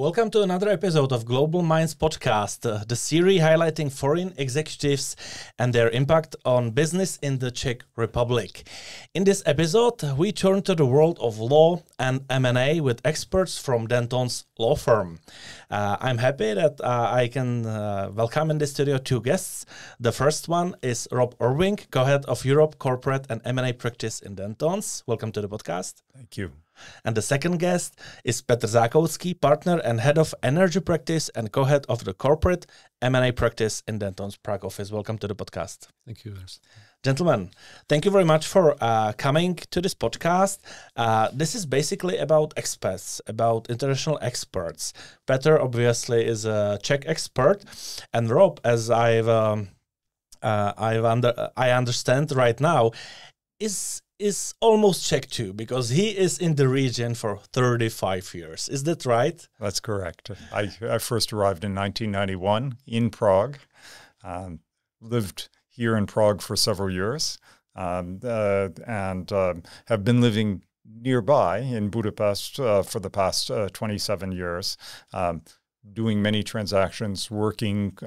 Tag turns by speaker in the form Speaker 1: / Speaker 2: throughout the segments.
Speaker 1: Welcome to another episode of Global Minds podcast, the series highlighting foreign executives and their impact on business in the Czech Republic. In this episode, we turn to the world of law and M&A with experts from Dentons law firm. I'm happy that I can welcome in the studio two guests. The first one is Rob Irving, co-head of Europe Corporate and M&A Practice in Dentons. Welcome to the podcast.
Speaker 2: Thank you.
Speaker 1: And the second guest is Petr Zákouský, partner and head of energy practice and co-head of the corporate M&A practice in Dentons Prague office. Welcome to the podcast.
Speaker 3: Thank you.
Speaker 1: Gentlemen, thank you very much for coming to this podcast. This is basically about experts, about international experts. Petr obviously is a Czech expert, and Rob, as I understand right now, is almost Czech too, because he is in the region for 35 years. Is that right?
Speaker 2: That's correct. I first arrived in 1991 in Prague, lived here in Prague for several years, and have been living nearby in Budapest for the past 27 years, doing many transactions, working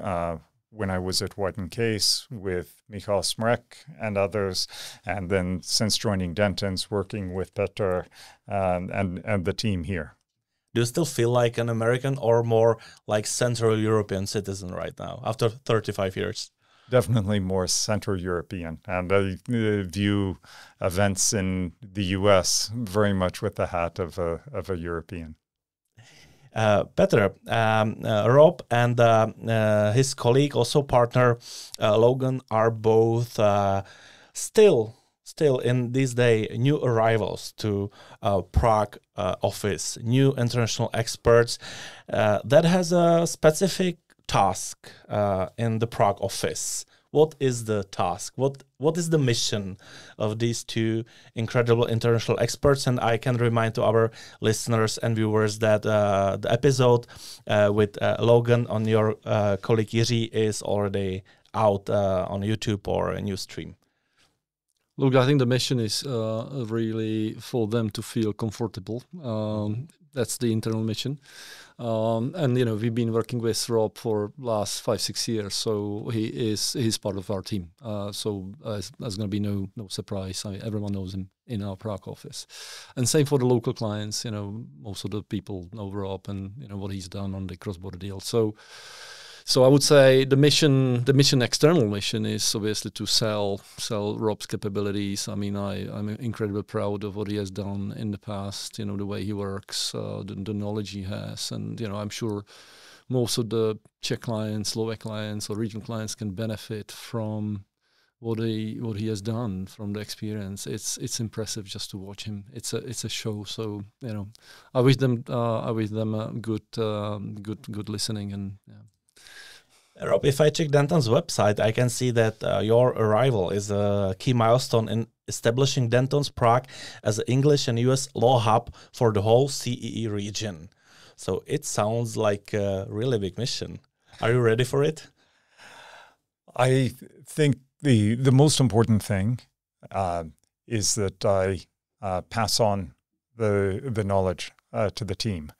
Speaker 2: when I was at White & Case with Michal Smrek and others, and then since joining Dentons, working with Petr and the team here.
Speaker 1: Do you still feel like an American or more like Central European citizen right now, after 35 years?
Speaker 2: Definitely more Central European, and I view events in the U.S. very much with the hat of a European.
Speaker 1: Petr, Rob and his colleague, also partner Logan, are both still in this day new arrivals to Prague office, new international experts that has a specific task in the Prague office. What is the task? What is the mission of these two incredible international experts? And I can remind to our listeners and viewers that the episode with Logan on your colleague Jiří is already out on YouTube or a new stream.
Speaker 3: Look, I think the mission is really for them to feel comfortable. That's the internal mission. And, we've been working with Rob for last 5-6 years, so he's part of our team. So there's going to be no surprise. Everyone knows him in our Prague office. And same for the local clients. Most of the people know Rob and, what he's done on the cross-border deal. So I would say the external mission is obviously to sell Rob's capabilities. I mean, I'm incredibly proud of what he has done in the past, the way he works, the knowledge he has. And, I'm sure most of the Czech clients, Slovak clients or regional clients can benefit from what he has done, from the experience. It's impressive just to watch him. It's a show. So, I wish them good listening and yeah.
Speaker 1: Rob, if I check Dentons' website, I can see that your arrival is a key milestone in establishing Dentons Prague as an English and US law hub for the whole CEE region. So it sounds like a really big mission. Are you ready for it?
Speaker 2: I think the most important thing is that I pass on the knowledge to the team.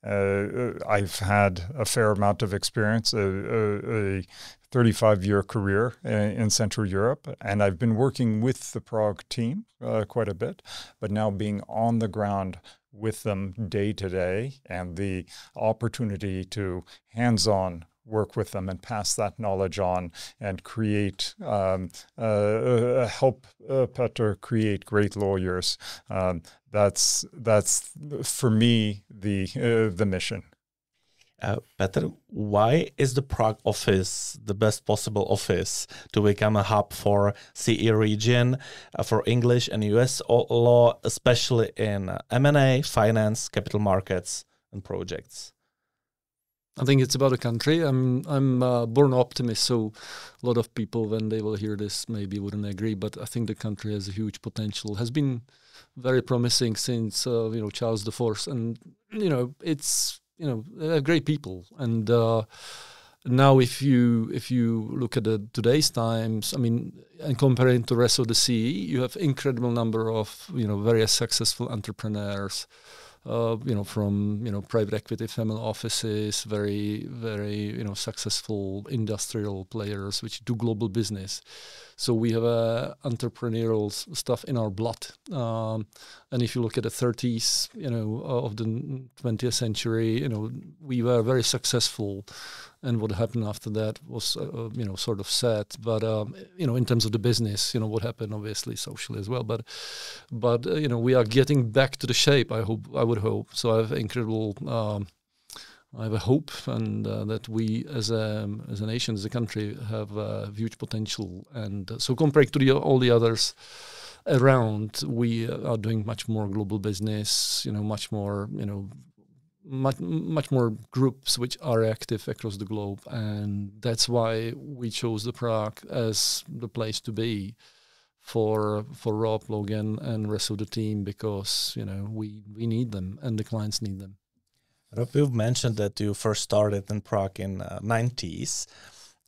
Speaker 2: I've had a fair amount of experience, a 35-year career in Central Europe, and I've been working with the Prague team quite a bit, but now being on the ground with them day to day and the opportunity to hands-on work with them and pass that knowledge on and create, help Petr create great lawyers. That's for me the mission.
Speaker 1: Petr, why is the Prague office the best possible office to become a hub for CE region, for English and US law, especially in M&A, finance, capital markets, and projects?
Speaker 3: I think it's about the country. I'm a born optimist, so a lot of people, when they will hear this, maybe wouldn't agree. But I think the country has a huge potential. Has been very promising since Charles IV, and it's they have great people. And now, if you look at today's times, and comparing to the rest of the CE, you have incredible number of very successful entrepreneurs. from private equity family offices, very very successful industrial players which do global business. So we have entrepreneurial stuff in our blood. And if you look at the 30s, of the 20th century, we were very successful. And what happened after that was, sort of sad. But, in terms of the business, what happened, obviously, socially as well. But we are getting back to the shape, I would hope. So I have I have a hope and that we as a nation, as a country, have huge potential. And so compared to all the others around, we are doing much more global business, much more, much more groups which are active across the globe. And that's why we chose the Prague as the place to be for Rob, Logan, and the rest of the team, because, we need them and the clients need them.
Speaker 1: Rob, you've mentioned that you first started in Prague in 90s.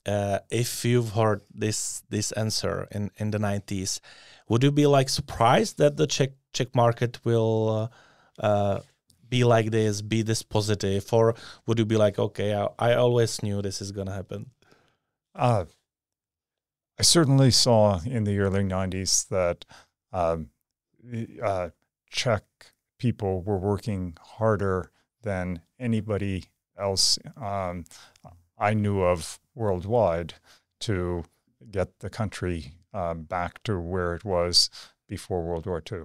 Speaker 1: If you've heard this answer in the 90s, would you be surprised that the Czech market will be like this, be this positive, or would you be okay, I always knew this is going to happen?
Speaker 2: I certainly saw in the early 90s that Czech people were working harder than anybody else I knew of worldwide to get the country back to where it was before World War II,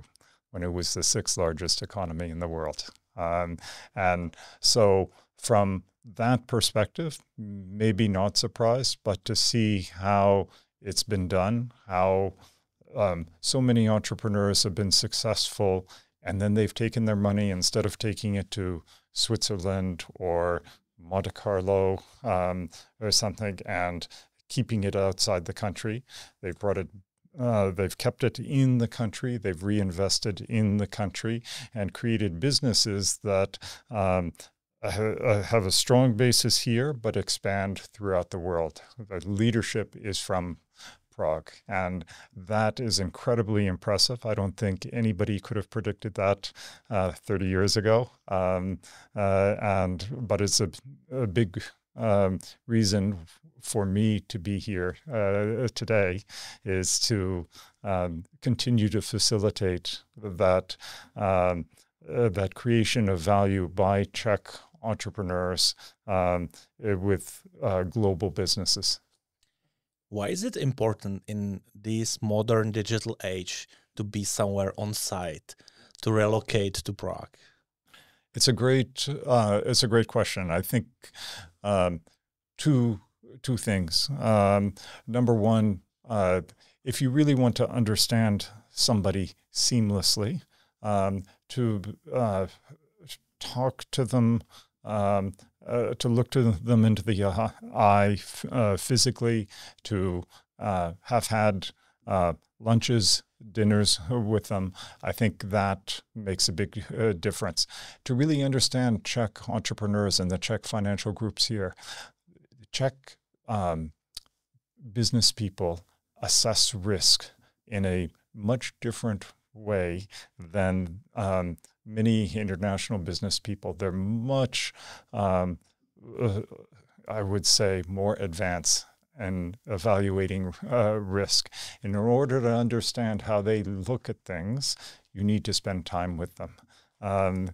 Speaker 2: when it was the 6th largest economy in the world. And so from that perspective, maybe not surprised, but to see how it's been done, how so many entrepreneurs have been successful, and then they've taken their money, instead of taking it to Switzerland or Monte Carlo or something and keeping it outside the country, they've brought it. They've kept it in the country. They've reinvested in the country and created businesses that have a strong basis here, but expand throughout the world. The leadership is from Prague, and that is incredibly impressive. I don't think anybody could have predicted that 30 years ago, but it's a big reason for me to be here today, is to continue to facilitate that that creation of value by Czech entrepreneurs with global businesses.
Speaker 1: Why is it important in this modern digital age to be somewhere on site, to relocate to Prague?
Speaker 2: It's a great question. I think two things. Number one, if you really want to understand somebody seamlessly, to talk to them, to look to them into the eye physically, to have had lunches, dinners with them, I think that makes a big difference. To really understand Czech entrepreneurs and the Czech financial groups here, Czech business people assess risk in a much different way than many international business people. They're much, I would say, more advanced in evaluating risk. In order to understand how they look at things, you need to spend time with them. And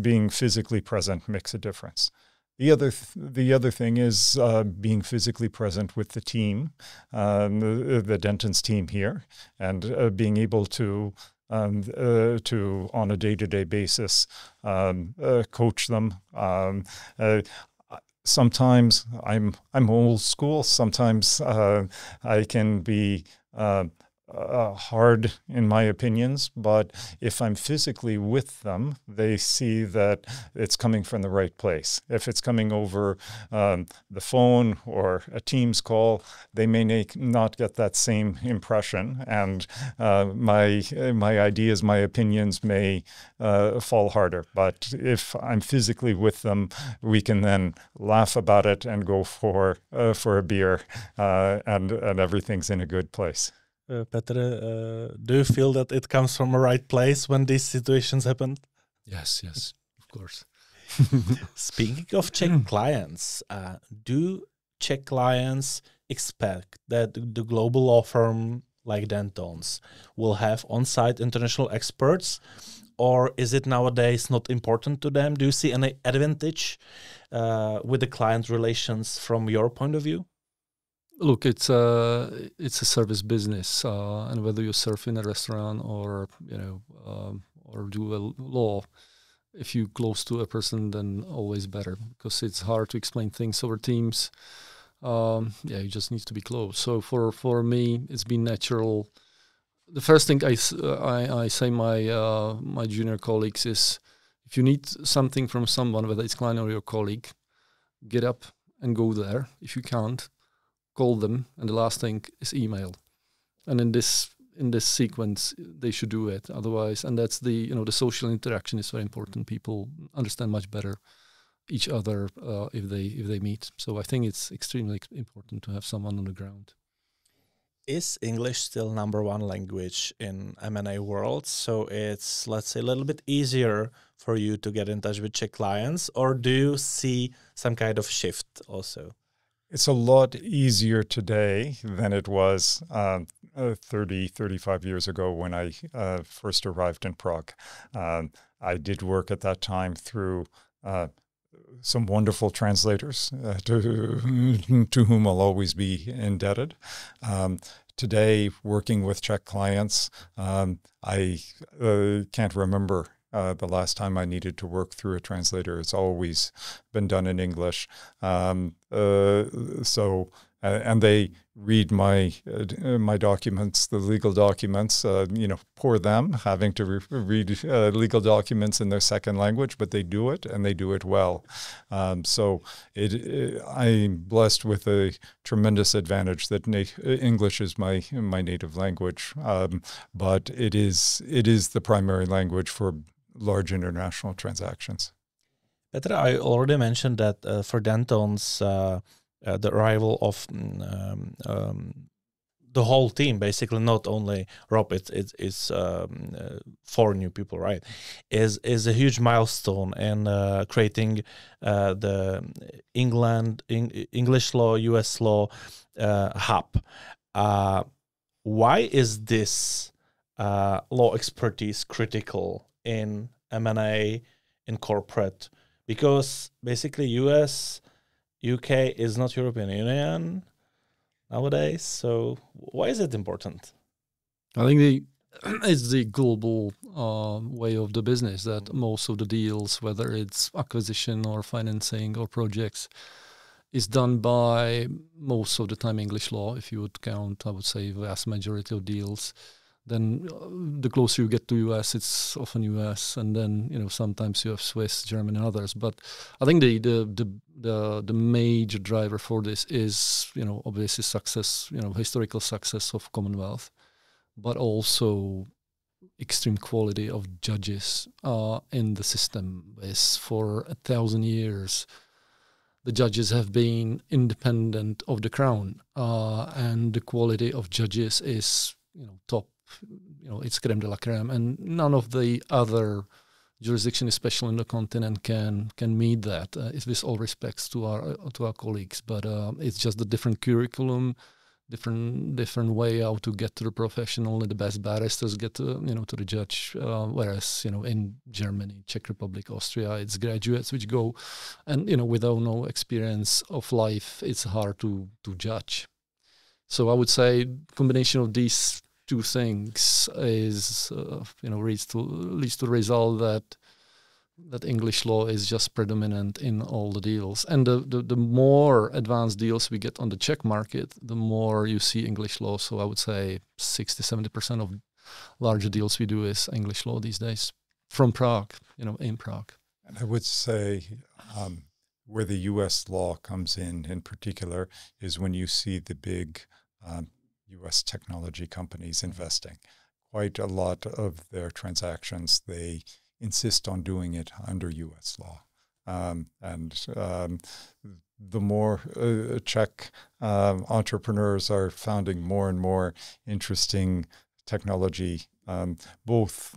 Speaker 2: being physically present makes a difference. The other thing is being physically present with the team, the Dentons team here, and being able to on a day-to-day basis coach them. Sometimes I'm old school. Sometimes I can be hard in my opinions, but if I'm physically with them, they see that it's coming from the right place. If it's coming over the phone or a Teams call, they may not get that same impression, and my ideas, my opinions may fall harder. But if I'm physically with them, we can then laugh about it and go for a beer, and everything's in a good place.
Speaker 1: Petr, do you feel that it comes from the right place when these situations happen?
Speaker 3: Yes, of course.
Speaker 1: Speaking of Czech clients, do Czech clients expect that the global law firm like Dentons will have on-site international experts, or is it nowadays not important to them? Do you see any advantage with the client relations from your point of view?
Speaker 3: Look, it's a service business, and whether you serve in a restaurant or or do a law, if you close to a person, then always better, because it's hard to explain things over Teams. You just need to be close. So for me, it's been natural. The first thing I say my junior colleagues is, if you need something from someone, whether it's client or your colleague, get up and go there. If you can't, call them, and the last thing is email. And in this sequence, they should do it. Otherwise, and that's the social interaction is very important. People understand much better each other if they meet. So I think it's extremely important to have someone on the ground.
Speaker 1: Is English still number one language in M&A world? So it's, let's say, a little bit easier for you to get in touch with Czech clients, or do you see some kind of shift also?
Speaker 2: It's a lot easier today than it was 30, 35 years ago when I first arrived in Prague. I did work at that time through some wonderful translators to whom I'll always be indebted. Today, working with Czech clients, I can't remember the last time I needed to work through a translator. It's always been done in English. And they read my documents, the legal documents, for them, having to read legal documents in their second language, but they do it, and they do it well. I'm blessed with a tremendous advantage that English is my native language, but it is the primary language for large international transactions.
Speaker 1: Petr, I already mentioned that for Dentons, the arrival of the whole team, basically not only Rob, it's 4 new people, right? Is a huge milestone in creating the English law, US law hub. Why is this law expertise critical in M&A, in corporate? Because basically US, UK is not European Union nowadays, so why is it important?
Speaker 3: I think it's the global way of the business, that most of the deals, whether it's acquisition or financing or projects, is done by most of the time English law. If you would count, I would say, vast majority of deals. Then the closer you get to US, it's often US, and then sometimes you have Swiss, German, and others. But I think the major driver for this is obviously success, historical success of Commonwealth, but also extreme quality of judges in the system. Is for 1,000 years, the judges have been independent of the crown, and the quality of judges is top. It's creme de la creme, and none of the other jurisdictions, especially in the continent, can meet that. With all respects to our colleagues, but it's just a different curriculum, different way how to get to the profession. Only the best barristers get to the judge, whereas in Germany, Czech Republic, Austria, it's graduates which go, and without no experience of life, it's hard to judge. So I would say combination of these 2 things is leads to the result that English law is just predominant in all the deals. And the more advanced deals we get on the Czech market, the more you see English law. So I would say 60-70% of larger deals we do is English law these days from Prague, in Prague.
Speaker 2: And I would say where the U.S. law comes in particular is when you see the big U.S. technology companies investing. Quite a lot of their transactions, they insist on doing it under U.S. law. The more Czech entrepreneurs are founding more and more interesting technology both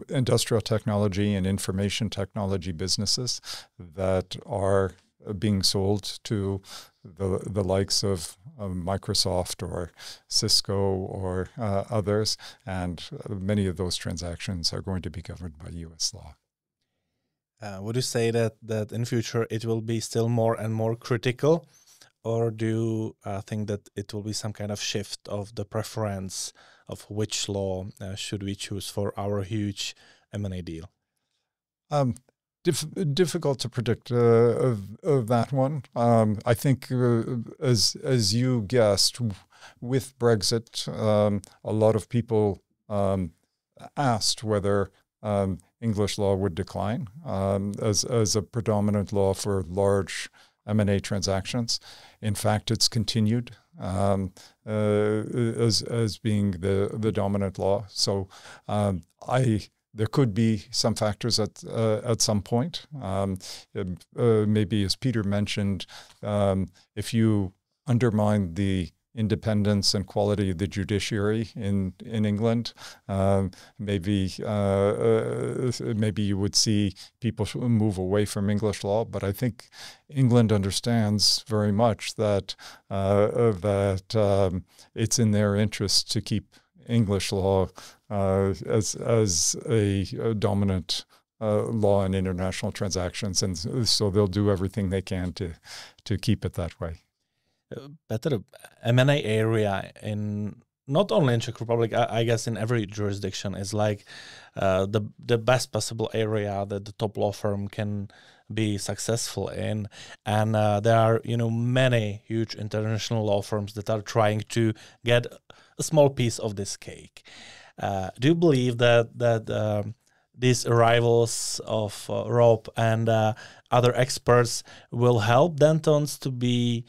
Speaker 2: industrial technology and information technology businesses that are being sold to the likes of Microsoft or Cisco or others, and many of those transactions are going to be governed by U.S. law.
Speaker 1: Would you say that in future it will be still more and more critical, or do you think that it will be some kind of shift of the preference of which law should we choose for our huge M&A deal?
Speaker 2: Difficult to predict of that one. I think, as you guessed, with Brexit, a lot of people asked whether English law would decline as a predominant law for large M&A transactions. In fact, it's continued as being the dominant law. So there could be some factors at some point. Maybe, as Peter mentioned, if you undermine the independence and quality of the judiciary in England, maybe you would see people move away from English law. But I think England understands very much that it's in their interest to keep English law as a dominant law in international transactions, and so they'll do everything they can to keep it that way.
Speaker 1: Better M&A area in not only in Czech Republic, I guess in every jurisdiction is like the best possible area that the top law firm can be successful in, and there are many huge international law firms that are trying to get a small piece of this cake. Do you believe that these arrivals of Rob and other experts will help Dentons to be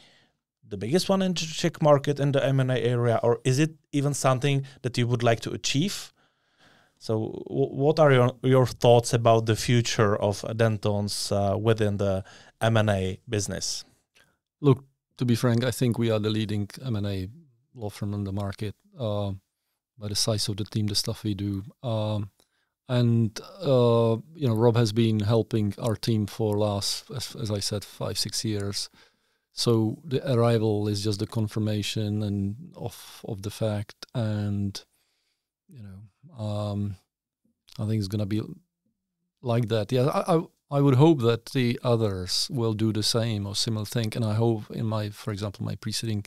Speaker 1: the biggest one in the Czech market in the M&A area, or is it even something that you would like to achieve? So what are your thoughts about the future of Dentons within the M&A business?
Speaker 3: Look, to be frank, I think we are the leading M&A law firm in the market by the size of the team, the stuff we do. And Rob has been helping our team for last, as I said, 5-6 years. So the arrival is just the confirmation and of the fact, and I think it's gonna be like that. Yeah, I would hope that the others will do the same or similar thing, and I hope for example, my preceding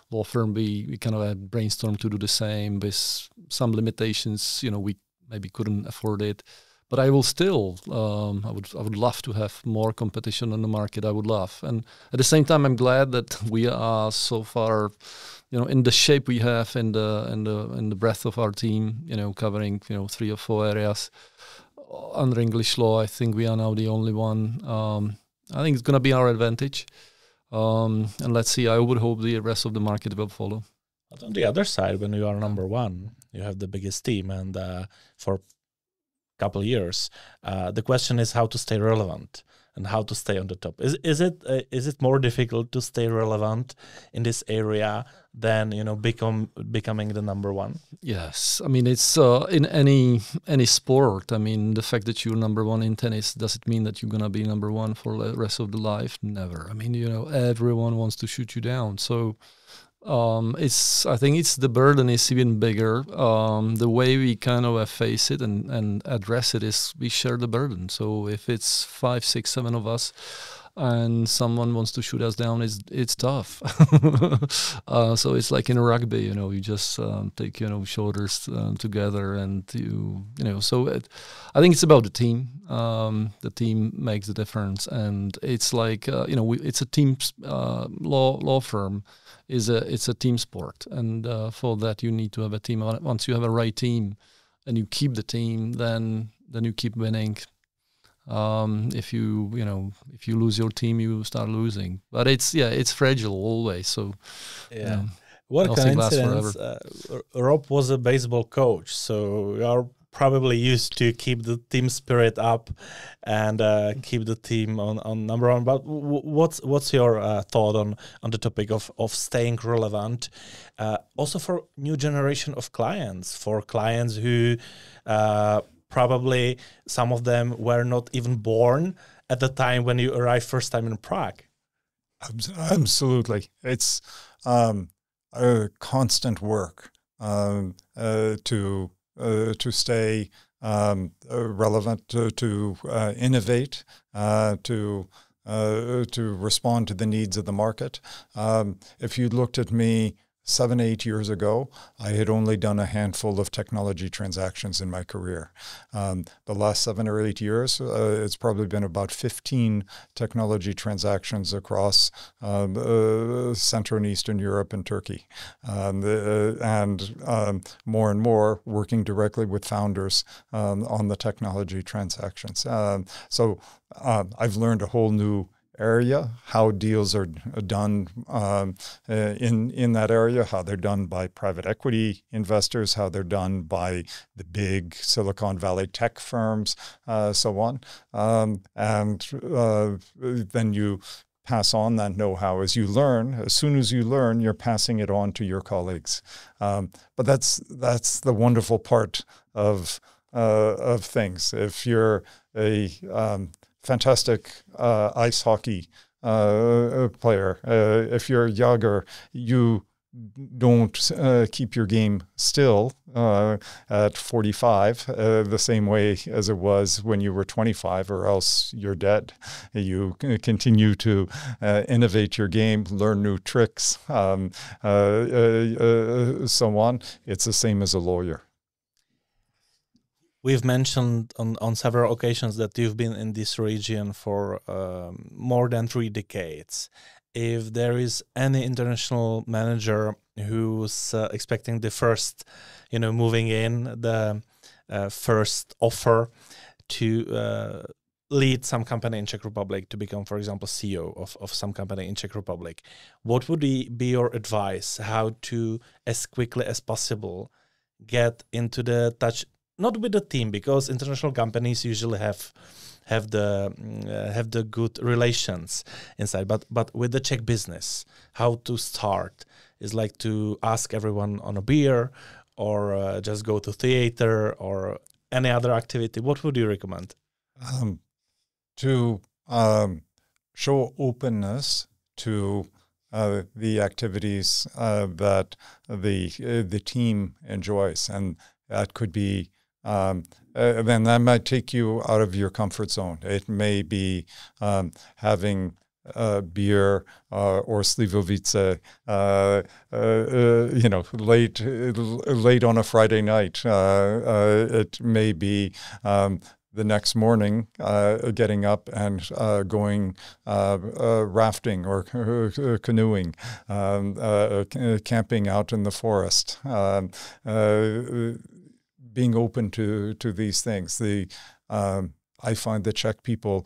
Speaker 3: law firm, we kind of had brainstormed to do the same with some limitations. We maybe couldn't afford it. But I will still, I would love to have more competition on the market. I would love, and at the same time, I'm glad that we are so far, in the shape we have, in the breadth of our team, covering 3 or 4 areas under English law. I think we are now the only one. I think it's going to be our advantage, and let's see. I would hope the rest of the market will follow.
Speaker 1: But on the other side, when you are number one, you have the biggest team, and for couple years, the question is how to stay relevant and how to stay on the top. Is it more difficult to stay relevant in this area than becoming the number one?
Speaker 3: Yes, I mean it's in any sport. I mean, the fact that you're number one in tennis, does it mean that you're gonna be number one for the rest of the life? Never. I mean, everyone wants to shoot you down. So I think it's the burden is even bigger. The way we kind of face it and address it is we share the burden. So if it's 5, 6, 7 of us and someone wants to shoot us down, it's tough. So it's like in rugby, you just take shoulders together, and so I think it's about the team. The team makes the difference, and it's like it's a team law firm. It's a team sport, and for that you need to have a team. Once you have a right team and you keep the team, then you keep winning. If you lose your team, you start losing. But it's fragile always. So
Speaker 1: what coincidence! Rob was a baseball coach, so you are probably used to keep the team spirit up and keep the team on number one. But what's your thought on the topic of staying relevant, also for new generation of clients, for clients who probably some of them were not even born at the time when you arrived first time in Prague?
Speaker 2: Absolutely. It's a constant work to stay relevant, to innovate, to respond to the needs of the market. If you looked at me 7-8 years ago, I had only done a handful of technology transactions in my career. The last 7 or 8 years, it's probably been about 15 technology transactions across Central and Eastern Europe and Turkey. And more and more working directly with founders on the technology transactions. So I've learned a whole new area, how deals are done in that area, how they're done by private equity investors, how they're done by the big Silicon Valley tech firms, so on. And then you pass on that know-how as you learn. As soon as you learn, you're passing it on to your colleagues. But that's the wonderful part of things. If you're a fantastic ice hockey player. If you're Jágr, you don't keep your game still at 45 the same way as it was when you were 25, or else you're dead. You continue to innovate your game, learn new tricks, so on. It's the same as a lawyer.
Speaker 1: We've mentioned on several occasions that you've been in this region for more than 3 decades. If there is any international manager who's expecting the first, moving in, the first offer to lead some company in Czech Republic, to become, for example, CEO of some company in Czech Republic, what would be your advice how to, as quickly as possible, get into the touch, not with the team, because international companies usually have the good relations inside, but with the Czech business, how to start? Is like to ask everyone on a beer, or just go to theater, or any other activity. What would you recommend?
Speaker 2: To show openness to the activities that the team enjoys, and that could be then that might take you out of your comfort zone. It may be having beer or slivovice, late on a Friday night. It may be the next morning, getting up and going rafting or canoeing, camping out in the forest. Being open to these things. I find the Czech people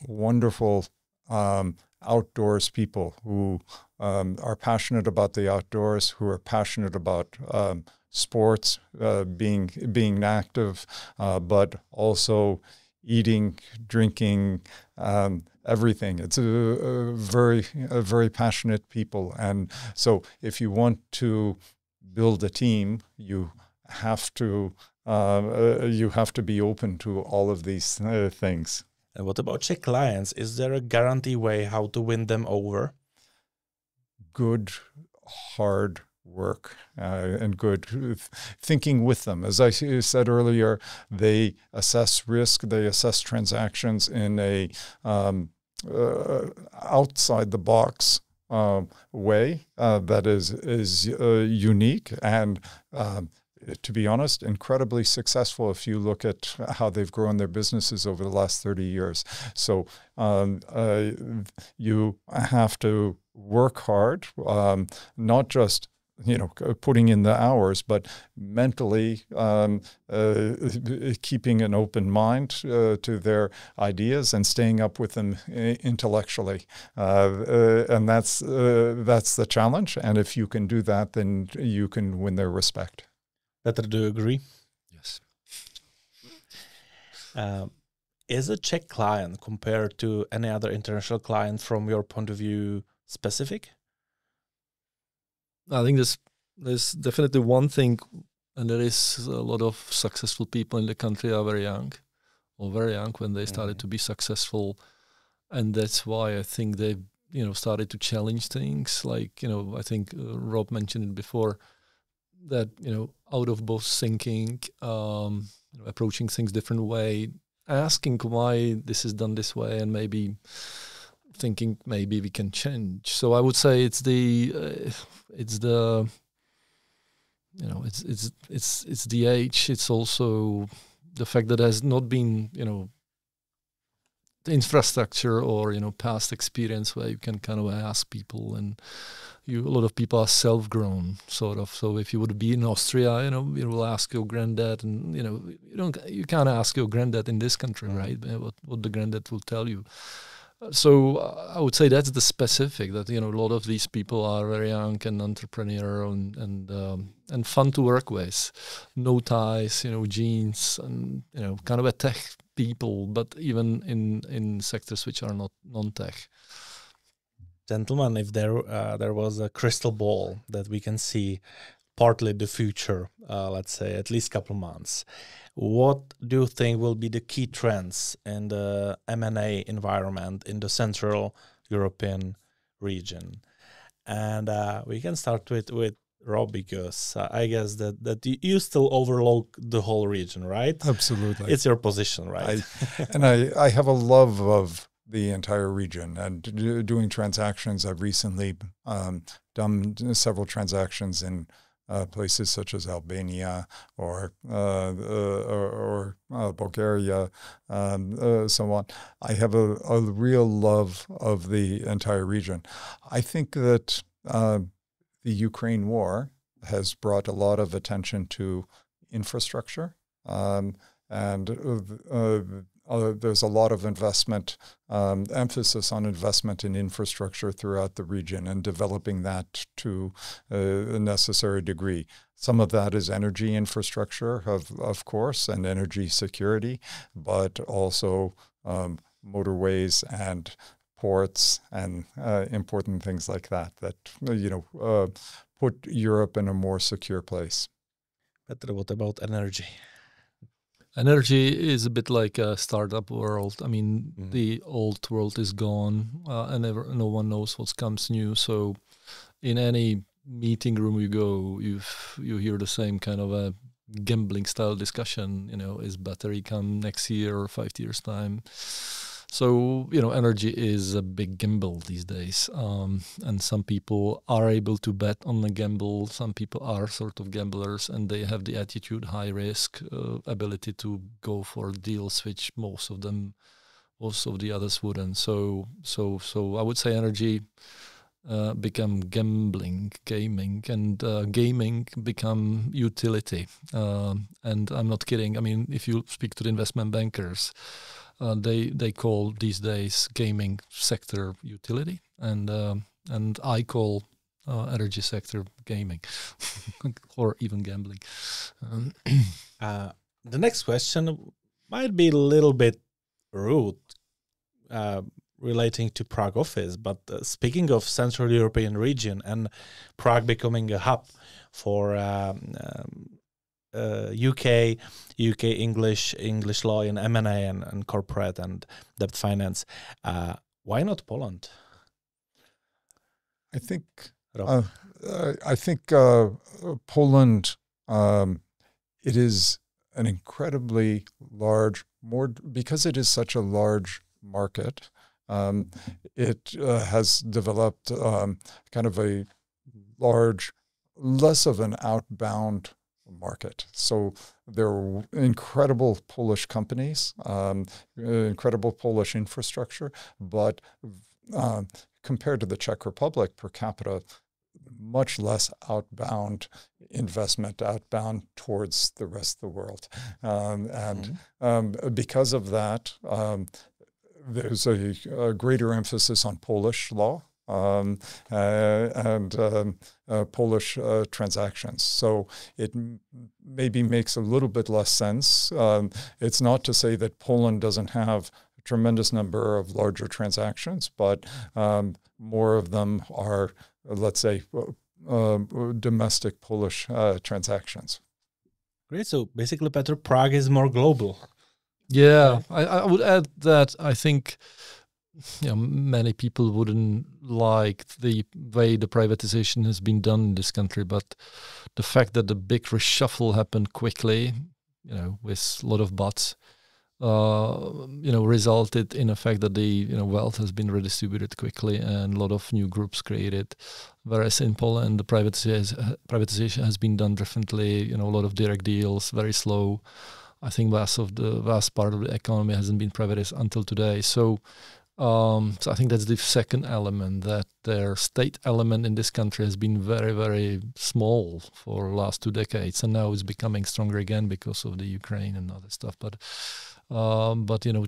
Speaker 2: wonderful outdoors people who are passionate about the outdoors, who are passionate about sports, being active, but also eating, drinking, everything. It's a very passionate people, and so if you want to build a team, you have to be open to all of these things.
Speaker 1: And what about Czech clients? Is there a guarantee way how to win them over?
Speaker 2: Good, hard work and good thinking with them. As I said earlier, they assess risk, they assess transactions in a outside the box way that is unique and to be honest, incredibly successful if you look at how they've grown their businesses over the last 30 years. So you have to work hard, not just putting in the hours, but mentally keeping an open mind to their ideas and staying up with them intellectually. And that's the challenge. And if you can do that, then you can win their respect.
Speaker 1: Petr, do you agree?
Speaker 3: Yes.
Speaker 1: Is a Czech client compared to any other international client from your point of view specific?
Speaker 3: I think there's definitely one thing, and there is a lot of successful people in the country are very young when they started to be successful, and that's why I think they've started to challenge things. Like I think Rob mentioned it before, that out of box thinking, approaching things different way, asking why this is done this way, and maybe thinking maybe we can change. So I would say it's the age. It's also the fact that there's not been the infrastructure or past experience where you can kind of ask people, and a lot of people are self-grown sort of. So if you would be in Austria, you will ask your granddad, and you can't ask your granddad in this country, right? What the granddad will tell you. So I would say that's the specific, that a lot of these people are very young and entrepreneurial and fun to work with. No ties, jeans, and kind of a tech people, but even in sectors which are not non-tech.
Speaker 1: Gentlemen, if there was a crystal ball that we can see partly the future, let's say at least couple months, what do you think will be the key trends in the M&A environment in the Central European region? And we can start with Rob, because I guess that you still overlook the whole region, right?
Speaker 2: Absolutely.
Speaker 1: It's your position, right?
Speaker 2: I have a love of the entire region, and doing transactions. I've recently done several transactions in places such as Albania or Bulgaria, so on. I have a real love of the entire region. I think that the Ukraine war has brought a lot of attention to infrastructure, and there's a lot of investment, emphasis on investment in infrastructure throughout the region and developing that to a necessary degree. Some of that is energy infrastructure, of course, and energy security, but also motorways and ports and important things like that put Europe in a more secure place.
Speaker 1: But what about energy?
Speaker 3: Energy is a bit like a startup world. I mean, the old world is gone, and no one knows what comes new. So in any meeting room you go, you hear the same kind of a gambling style discussion. Is battery come next year or 5 years time? So, energy is a big gamble these days. And some people are able to bet on the gamble. Some people are sort of gamblers, and they have the attitude, high risk, ability to go for deals which most of the others wouldn't. So I would say energy become gaming, and gaming become utility. And I'm not kidding. I mean, if you speak to the investment bankers, they call these days gaming sector utility, and I call energy sector gaming or even gambling.
Speaker 1: The next question might be a little bit rude, relating to Prague office, but speaking of Central European region and Prague becoming a hub for UK English law in M&A and corporate and debt finance. Why not Poland?
Speaker 2: I think Poland. It is an incredibly large, because it is such a large market. It has developed kind of a large, less of an outbound market. So there are incredible Polish companies, incredible Polish infrastructure, but compared to the Czech Republic per capita, much less outbound investment, outbound towards the rest of the world. Because of that, there's a greater emphasis on Polish law and Polish transactions. So it maybe makes a little bit less sense. It's not to say that Poland doesn't have a tremendous number of larger transactions, but more of them are, let's say, domestic Polish transactions.
Speaker 1: Great. So basically, Petr, Prague is more global.
Speaker 3: Yeah, I would add that I think many people wouldn't like the way the privatization has been done in this country, but the fact that the big reshuffle happened quickly, with a lot of buts, resulted in the fact that the wealth has been redistributed quickly and a lot of new groups created. Whereas in Poland, the privatization has been done differently. A lot of direct deals, very slow. I think vast part of the economy hasn't been privatized until today. So I think that's the second element, that their state element in this country has been very, very small for the last 2 decades, and now it's becoming stronger again because of the Ukraine and other stuff. But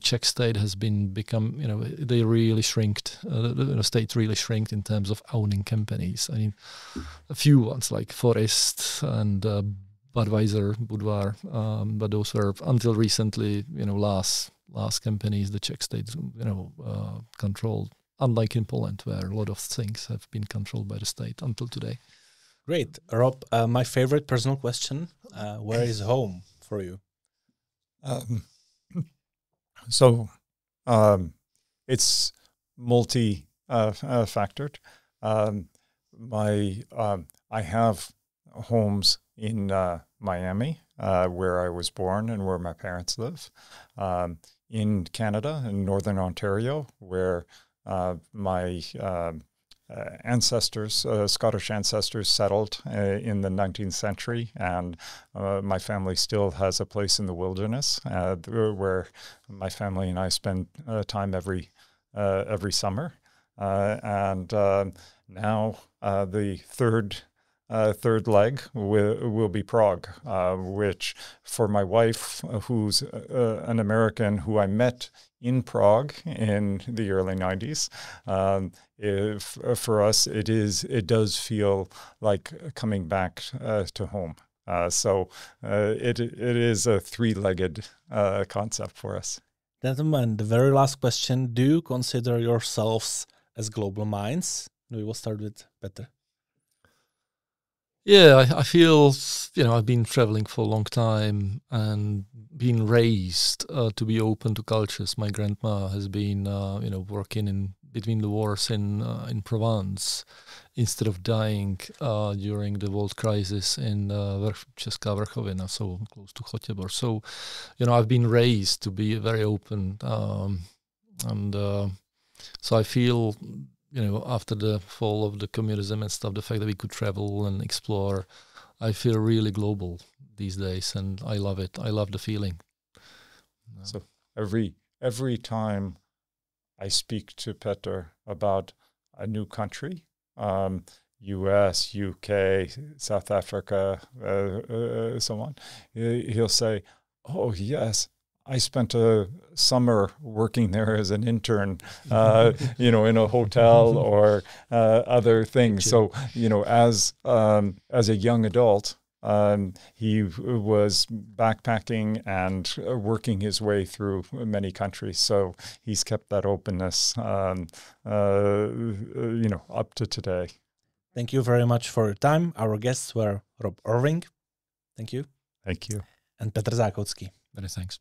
Speaker 3: Czech state has become, they really shrinked. The state really shrinked in terms of owning companies. I mean, a few ones like Forest and Budweiser, but those were until recently, last companies the Czech state, controlled. Unlike in Poland, where a lot of things have been controlled by the state until today.
Speaker 1: Great, Rob. My favorite personal question: where is home for you?
Speaker 2: It's multi-factored. I have homes in Miami, where I was born and where my parents live. In Canada, in Northern Ontario, where my Scottish ancestors settled in the 19th century, and my family still has a place in the wilderness where my family and I spend time every summer. And now the third leg will be Prague, which for my wife, who's an American who I met in Prague in the early 90s, for us it does feel like coming back to home. So it is a three-legged concept for us.
Speaker 1: Gentlemen, the very last question: do you consider yourselves as global minds? We will start with Petr.
Speaker 3: Yeah, I feel, I've been traveling for a long time and been raised to be open to cultures. My grandma has been, working in between the wars in Provence instead of dying during the world crisis in Česká Vrchovina, so close to Chotěbor. So, I've been raised to be very open, and so I feel, after the fall of the communism and stuff, the fact that we could travel and explore, I feel really global these days, and I love it. I love the feeling.
Speaker 2: So every time I speak to Petr about a new country, US, UK, South Africa, so on, he'll say, "Oh yes, I spent a summer working there as an intern, in a hotel or other things." So, as a young adult, he was backpacking and working his way through many countries. So he's kept that openness, up to today.
Speaker 1: Thank you very much for your time. Our guests were Rob Irving. Thank you.
Speaker 2: Thank you.
Speaker 1: And Petr Zákocký.
Speaker 3: Many thanks.